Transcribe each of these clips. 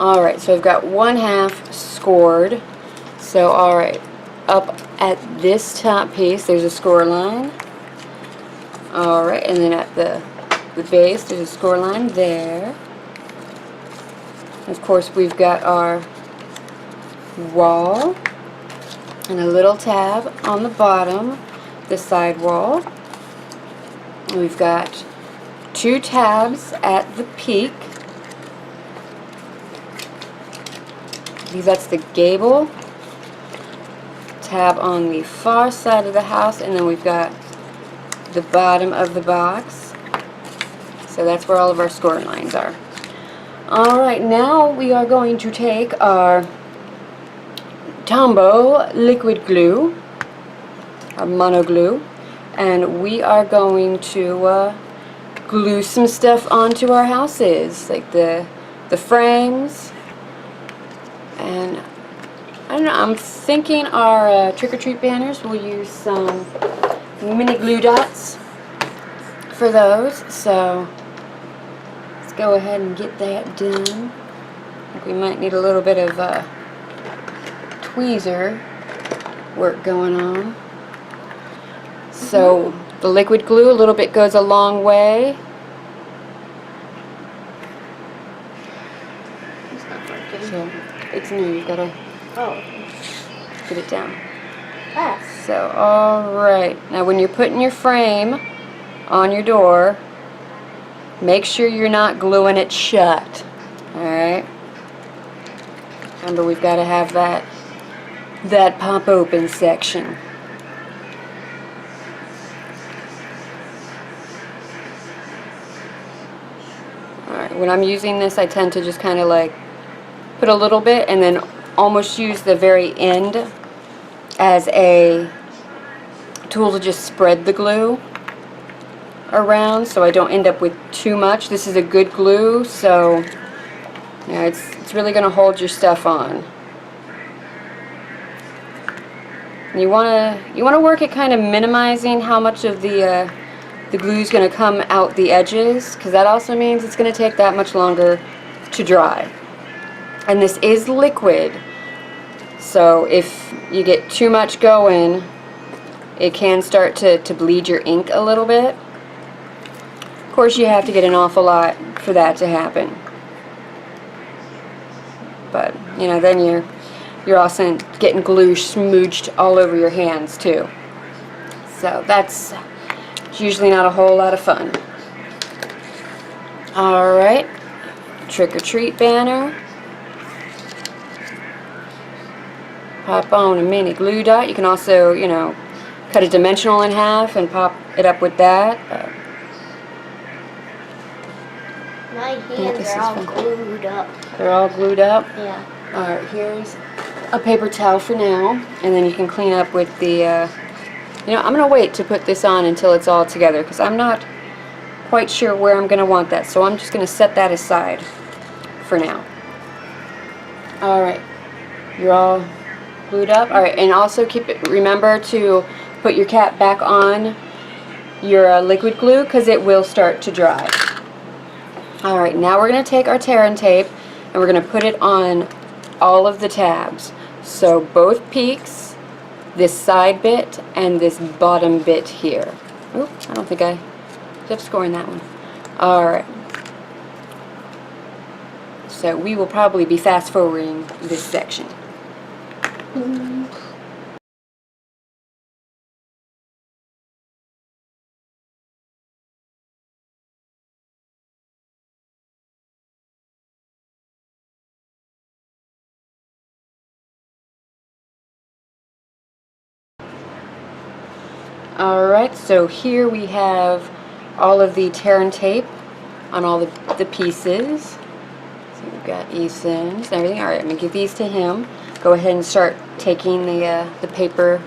Alright, so I've got 1/2 scored. So alright, up at this top piece there's a score line. Alright, and then at the base there's a score line there. And of course we've got our wall and a little tab on the bottom, the side wall. And we've got 2 tabs at the peak. That's the gable tab on the far side of the house, and then we've got the bottom of the box. So that's where all of our score lines are. Alright, now we are going to take our Tombow liquid glue, our mono glue, and we are going to glue some stuff onto our houses, like the frames. And I don't know, I'm thinking our trick-or-treat banners, we'll use some mini glue dots for those. So let's go ahead and get that done. I think we might need a little bit of tweezer work going on. So the liquid glue, a little bit goes a long way. It's not working. So it's new, you've got to get it down. Ah. So, alright, now when you're putting your frame on your door, make sure you're not gluing it shut. Alright? Remember, we've got to have that pop open section. Alright, when I'm using this, I tend to just kind of like put a little bit and then almost use the very end as a tool to just spread the glue around so I don't end up with too much. This is a good glue, so yeah, it's really going to hold your stuff on. And you want to work at kind of minimizing how much of the glue is going to come out the edges, because that also means it's going to take that much longer to dry. And this is liquid, so if you get too much going, it can start to bleed your ink a little bit. Of course, you have to get an awful lot for that to happen. But, you know, then you're also getting glue smooched all over your hands too. So that's usually not a whole lot of fun. Alright, trick-or-treat banner. Pop on a mini glue dot. You can also, you know, cut a dimensional in half and pop it up with that. My hands are all glued up. They're all glued up? Yeah. Alright, here's a paper towel for now, and then you can clean up with the, you know, I'm going to wait to put this on until it's all together, because I'm not quite sure where I'm going to want that, so I'm just going to set that aside for now. Alright, you're all glued up. Alright, and also remember to put your cap back on your liquid glue, because it will start to dry. Alright, now we're going to take our tear and tape and we're going to put it on all of the tabs. So both peaks, this side bit, and this bottom bit here. Oop, I don't think I kept scoring that one. Alright. So we will probably be fast forwarding this section. Alright, so here we have all of the tear and tape on all the pieces. So we've got Ethan's and everything. Alright, I'm going to give these to him. Go ahead and start taking the paper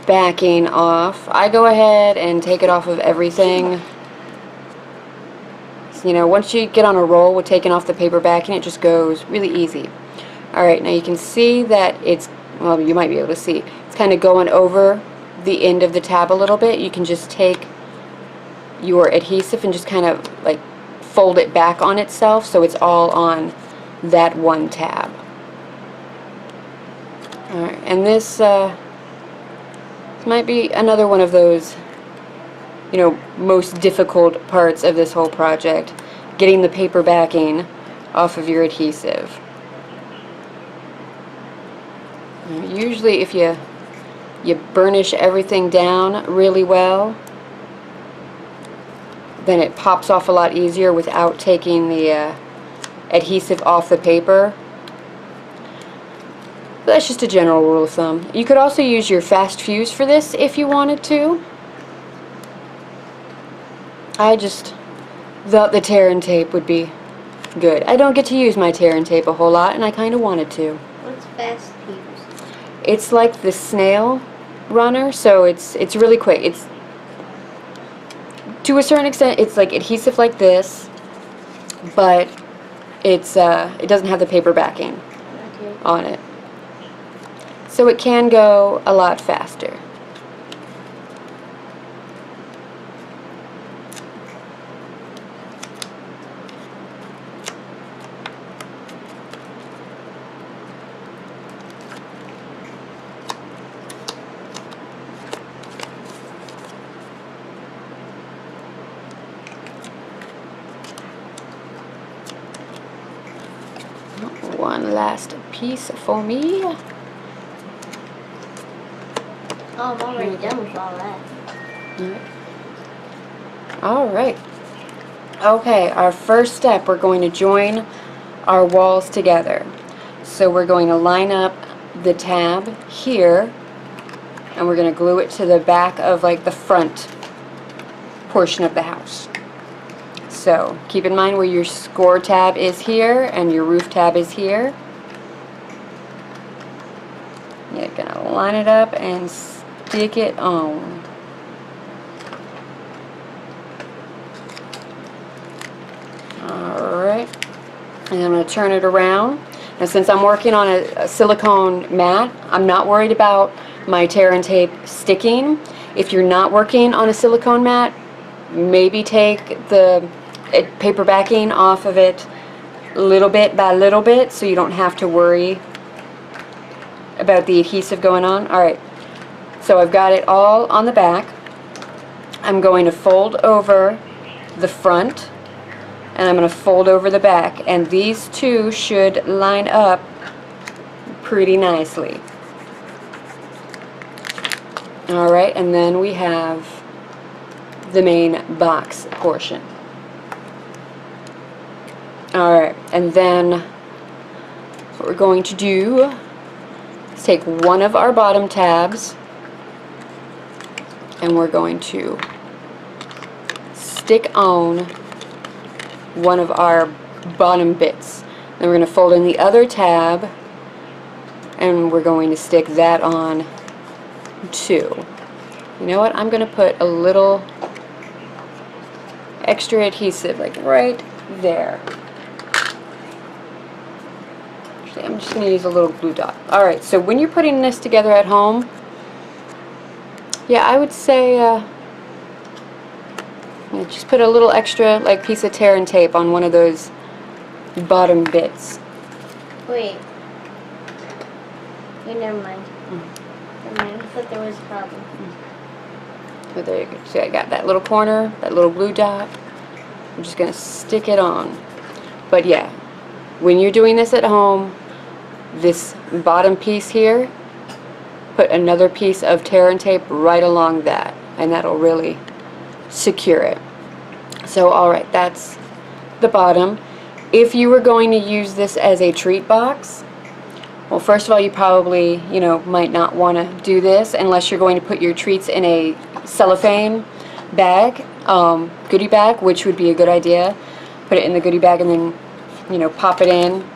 backing off. I go ahead and take it off of everything. So, you know, once you get on a roll with taking off the paper backing, it just goes really easy. Alright, now you can see that it's, well, you might be able to see, it's kind of going over the end of the tab a little bit. You can just take your adhesive and just kind of like fold it back on itself so it's all on that one tab. Alright, and this might be another one of those, you know, most difficult parts of this whole project, getting the paper backing off of your adhesive. Usually if you burnish everything down really well, then it pops off a lot easier without taking the adhesive off the paper. But that's just a general rule of thumb. You could also use your fast fuse for this if you wanted to. I just thought the tear and tape would be good. I don't get to use my tear and tape a whole lot, and I kind of wanted to. What's fast fuse? It's like the snail runner, so it's really quick. It's, to a certain extent, it's like adhesive like this, but it's it doesn't have the paper backing on it, so it can go a lot faster. One last piece for me. Oh, I'm already done with all that. Alright. Okay, our first step, we're going to join our walls together. So we're going to line up the tab here, and we're going to glue it to the back of like the front portion of the house. So keep in mind where your score tab is here and your roof tab is here. You're going to line it up and stick it on. Alright, and I'm going to turn it around. Now since I'm working on a silicone mat, I'm not worried about my tear and tape sticking. If you're not working on a silicone mat, maybe take the paper backing off of it little bit by little bit so you don't have to worry about the adhesive going on. Alright, so I've got it all on the back. I'm going to fold over the front and I'm going to fold over the back, and these two should line up pretty nicely. Alright, and then we have the main box portion. Alright, and then what we're going to do is take one of our bottom tabs and we're going to stick on one of our bottom bits. Then we're going to fold in the other tab and we're going to stick that on too. You know what? I'm going to put a little extra adhesive like right there. I'm just going to use a little glue dot. Alright, so when you're putting this together at home, yeah, I would say just put a little extra like piece of tear and tape on one of those bottom bits. Wait, never mind. Never mind, I thought there was a problem. So there you go. See, I got that little corner, that little glue dot. I'm just going to stick it on. But yeah, when you're doing this at home, this bottom piece here, put another piece of tear and tape right along that, and that'll really secure it. So alright, that's the bottom. If you were going to use this as a treat box, well, first of all, you probably, you know, might not want to do this unless you're going to put your treats in a cellophane bag, goodie bag, which would be a good idea. Put it in the goodie bag and then, you know, pop it in.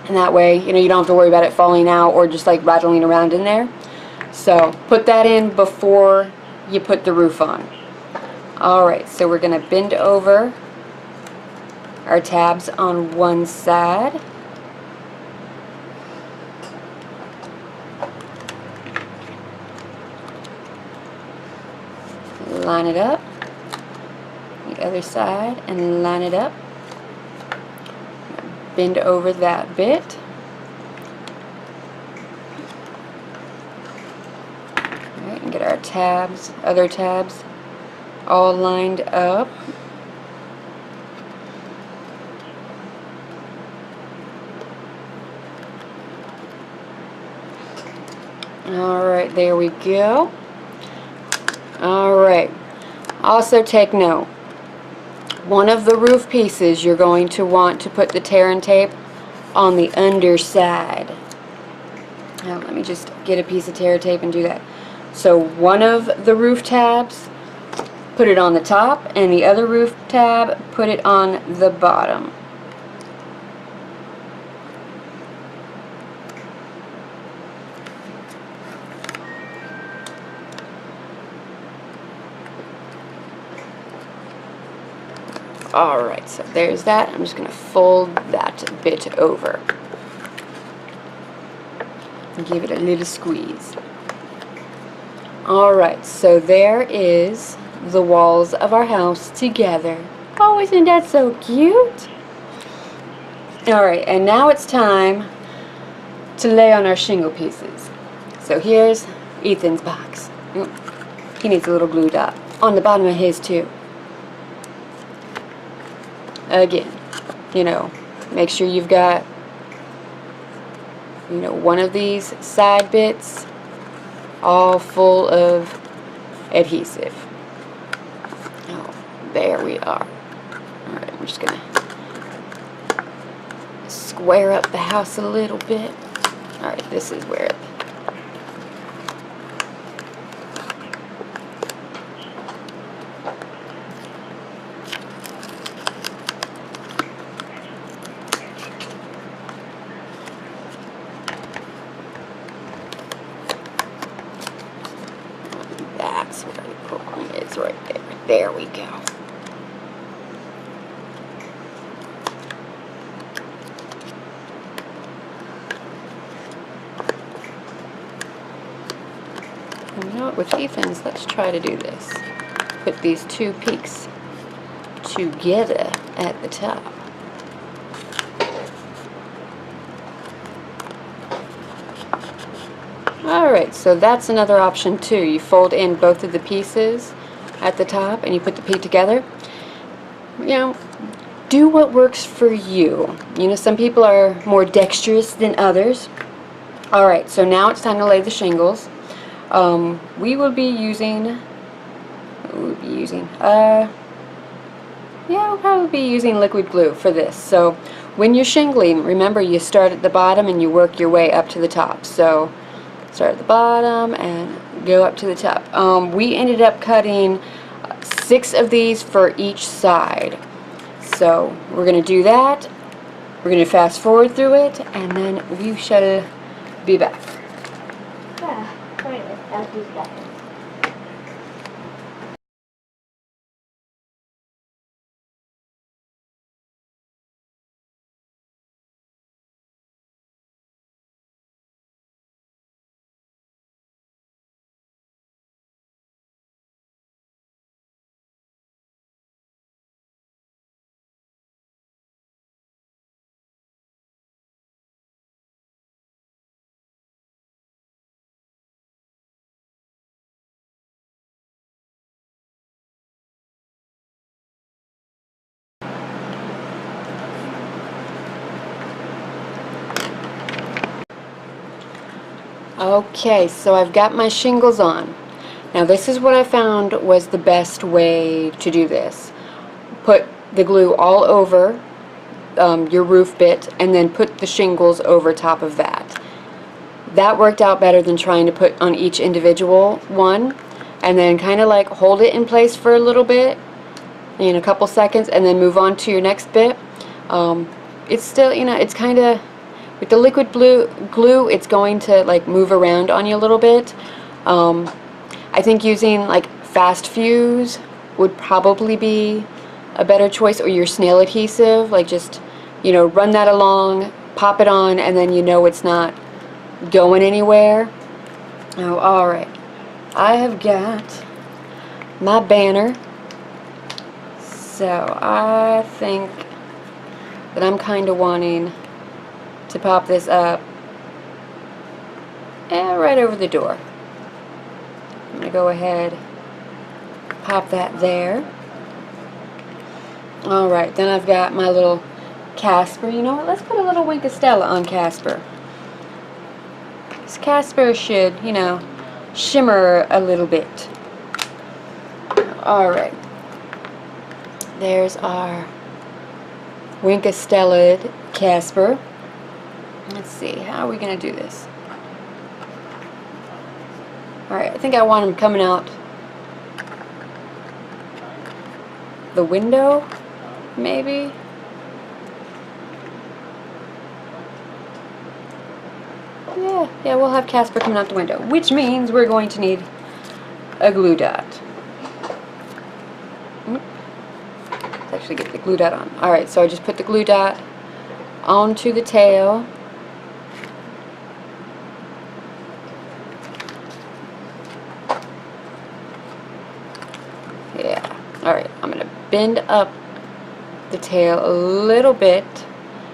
And that way, you know, you don't have to worry about it falling out or just like rattling around in there. So put that in before you put the roof on. Alright, so we're going to bend over our tabs on one side. Line it up. The other side and line it up. bend over that bit. Alright, and get our tabs, other tabs, all lined up. Alright, there we go. Alright, also take note, one of the roof pieces you're going to want to put the tear and tape on the underside. Now let me just get a piece of tear tape and do that. So one of the roof tabs, put it on the top, and the other roof tab, put it on the bottom. Alright, so there's that. I'm just going to fold that bit over and give it a little squeeze. Alright, so there is the walls of our house together. Oh, isn't that so cute? Alright, and now it's time to lay on our shingle pieces. So here's Ethan's box. He needs a little glue dot on the bottom of his too. Again, you know, make sure you've got, you know, one of these side bits all full of adhesive. Oh, there we are. Alright, I'm just gonna square up the house a little bit. Alright, this is where it, that's where the problem is, right there. There we go. You know what, with Ethan's, let's try to do this. Put these two peaks together at the top. Alright, so that's another option too. You fold in both of the pieces at the top and you put the peak together. You know, do what works for you. You know, some people are more dexterous than others. Alright, so now it's time to lay the shingles. We will be using, we'll probably be using liquid glue for this. So when you're shingling, remember you start at the bottom and you work your way up to the top. So start at the bottom and go up to the top. We ended up cutting 6 of these for each side. So we're going to do that. We're going to fast forward through it and then we shall be back. Yeah, wait, I'll do that. Okay, so I've got my shingles on. Now this is what I found was the best way to do this. Put the glue all over your roof bit and then put the shingles over top of that. That worked out better than trying to put on each individual one and then kind of like hold it in place for a little bit, in a couple seconds, and then move on to your next bit. It's still, you know, it's kind of, with the liquid glue, it's going to like move around on you a little bit. I think using like fast fuse would probably be a better choice, or your snail adhesive. Like just, you know, run that along, pop it on, and then you know it's not going anywhere. Oh, alright. I have got my banner. So I think that I'm kind of wanting to pop this up right over the door. I'm going to go ahead, pop that there. Alright, then I've got my little Casper. You know what, let's put a little Wink of Stella on Casper. This Casper should, you know, shimmer a little bit. Alright. There's our Wink of Stella Casper. Let's see, how are we going to do this? Alright, I think I want him coming out the window, maybe? Yeah, we'll have Casper coming out the window, which means we're going to need a glue dot. Let's actually get the glue dot on. Alright, so I just put the glue dot onto the tail. Yeah, alright, I'm going to bend up the tail a little bit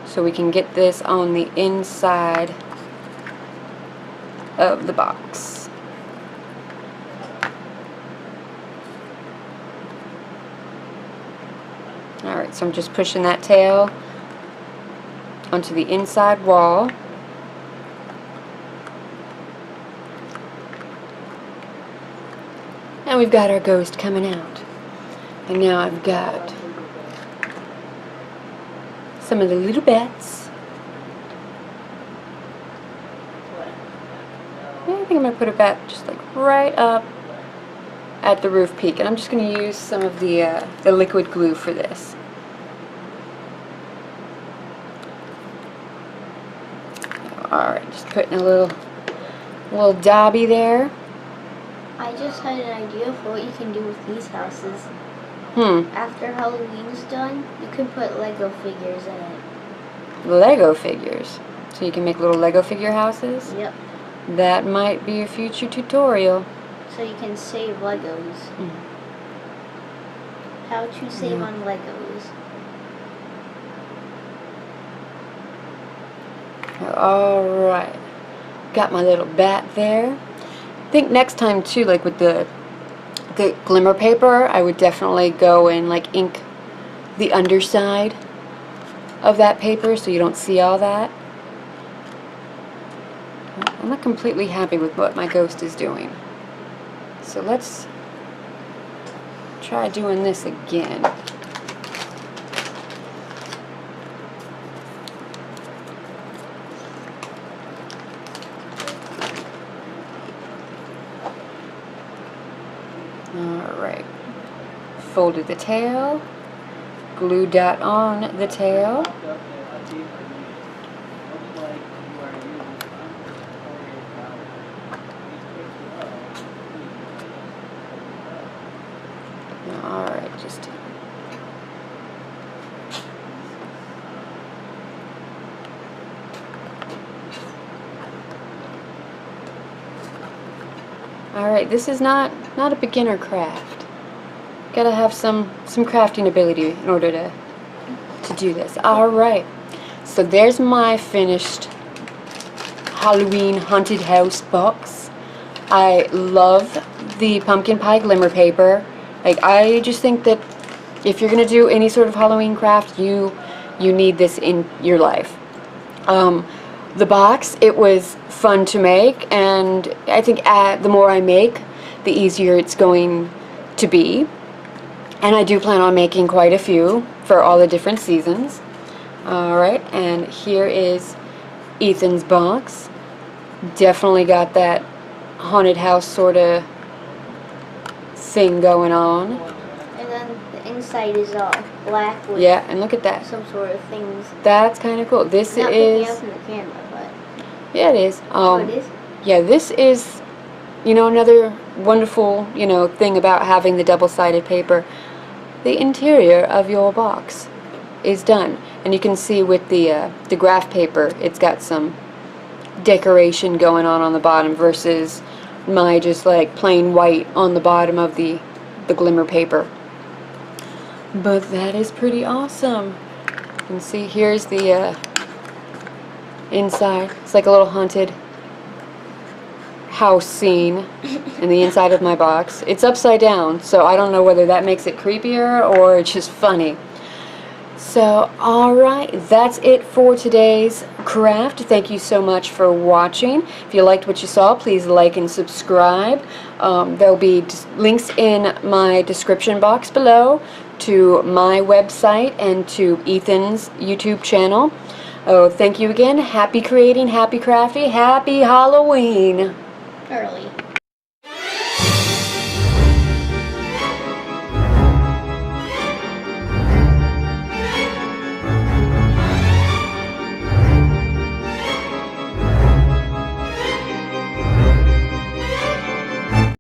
so we can get this on the inside of the box. Alright, so I'm just pushing that tail onto the inside wall. And we've got our ghost coming out. And now I've got some of the little bats. I think I'm going to put a bat just like right up at the roof peak. And I'm just going to use some of the liquid glue for this. Alright, just putting a little dobby there. I just had an idea for what you can do with these houses. After Halloween's done, you can put Lego figures in it. Lego figures? So you can make little Lego figure houses? Yep. That might be a future tutorial. So you can save Legos. How to save on Legos. Alright. Got my little bat there. I think next time too, like with the glimmer paper, I would definitely go and like ink the underside of that paper so you don't see all that. I'm not completely happy with what my ghost is doing. So let's try doing this again. Alright. Folded the tail. Glue dot on the tail. Alright, just alright, this is not a beginner craft. Gotta have some crafting ability in order to do this. Alright, so there's my finished Halloween haunted house box. I love the pumpkin pie glimmer paper. Like, I just think that if you're gonna do any sort of Halloween craft, you need this in your life. The box, it was fun to make, and I think the more I make, the easier it's going to be. And I do plan on making quite a few for all the different seasons. Alright, and here is Ethan's box. Definitely got that haunted house sort of thing going on. And then the inside is all black with and look at that. some sort of things. That's kind of cool. This Not is... picking up in the camera, but... Yeah, it is. It is? Yeah, this is, you know, another wonderful, you know, thing about having the double-sided paper. The interior of your box is done. And you can see with the graph paper, it's got some decoration going on the bottom versus my just like plain white on the bottom of the glimmer paper. But that is pretty awesome. can see here's the inside. It's like a little haunted house scene in the inside of my box. It's upside down, so I don't know whether that makes it creepier or it's just funny. So, alright, that's it for today's craft. Thank you so much for watching. If you liked what you saw, please like and subscribe. There'll be links in my description box below to my website and to Ethan's YouTube channel. Oh, thank you again. Happy creating, happy crafty, happy Halloween. Early.